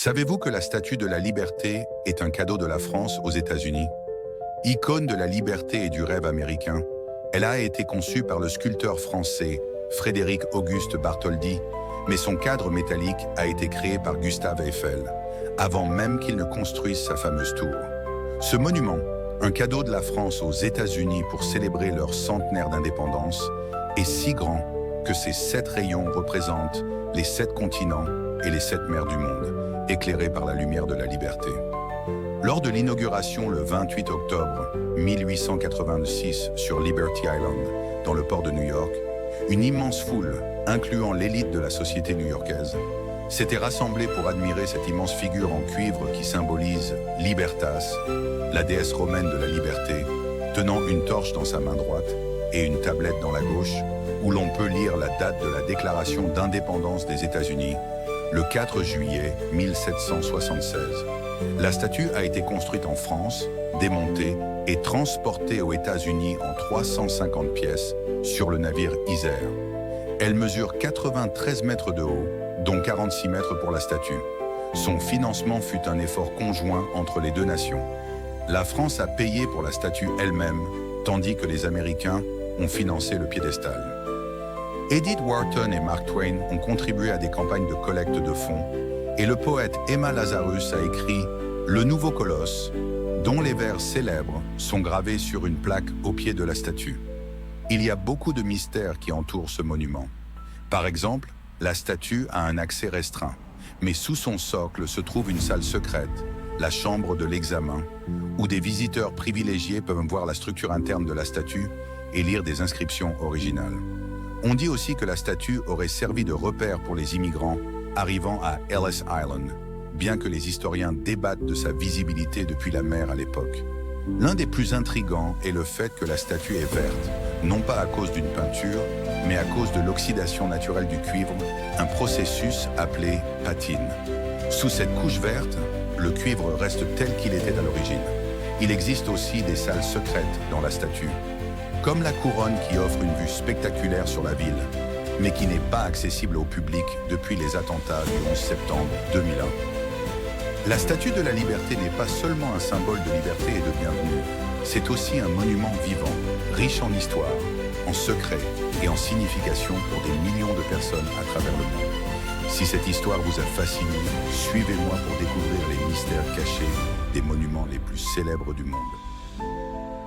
Savez-vous que la Statue de la Liberté est un cadeau de la France aux États-Unis? Icône de la liberté et du rêve américain, elle a été conçue par le sculpteur français Frédéric Auguste Bartholdi, mais son cadre métallique a été créé par Gustave Eiffel, avant même qu'il ne construise sa fameuse tour. Ce monument, un cadeau de la France aux États-Unis pour célébrer leur centenaire d'indépendance, est si grand que ces 7 rayons représentent les 7 continents et les 7 mers du monde, éclairés par la lumière de la liberté. Lors de l'inauguration le 28 octobre 1886 sur Liberty Island, dans le port de New York, une immense foule, incluant l'élite de la société new-yorkaise, s'était rassemblée pour admirer cette immense figure en cuivre qui symbolise Libertas, la déesse romaine de la liberté, tenant une torche dans sa main droite et une tablette dans la gauche, où l'on peut lire la date de la déclaration d'indépendance des États-Unis, le 4 juillet 1776. La statue a été construite en France, démontée et transportée aux États-Unis en 350 pièces sur le navire Isère. Elle mesure 93 mètres de haut, dont 46 mètres pour la statue. Son financement fut un effort conjoint entre les deux nations. La France a payé pour la statue elle-même, tandis que les Américains ont financé le piédestal. Edith Wharton et Mark Twain ont contribué à des campagnes de collecte de fonds, et le poète Emma Lazarus a écrit « Le nouveau colosse », dont les vers célèbres sont gravés sur une plaque au pied de la statue. Il y a beaucoup de mystères qui entourent ce monument. Par exemple, la statue a un accès restreint, mais sous son socle se trouve une salle secrète, la chambre de l'examen, où des visiteurs privilégiés peuvent voir la structure interne de la statue et lire des inscriptions originales. On dit aussi que la statue aurait servi de repère pour les immigrants arrivant à Ellis Island, bien que les historiens débattent de sa visibilité depuis la mer à l'époque. L'un des plus intrigants est le fait que la statue est verte, non pas à cause d'une peinture, mais à cause de l'oxydation naturelle du cuivre, un processus appelé patine. Sous cette couche verte, le cuivre reste tel qu'il était à l'origine. Il existe aussi des salles secrètes dans la statue, comme la couronne qui offre une vue spectaculaire sur la ville, mais qui n'est pas accessible au public depuis les attentats du 11 septembre 2001. La Statue de la Liberté n'est pas seulement un symbole de liberté et de bienvenue, c'est aussi un monument vivant, riche en histoire, en secrets et en signification pour des millions de personnes à travers le monde. Si cette histoire vous a fasciné, suivez-moi pour découvrir les mystères cachés des monuments les plus célèbres du monde.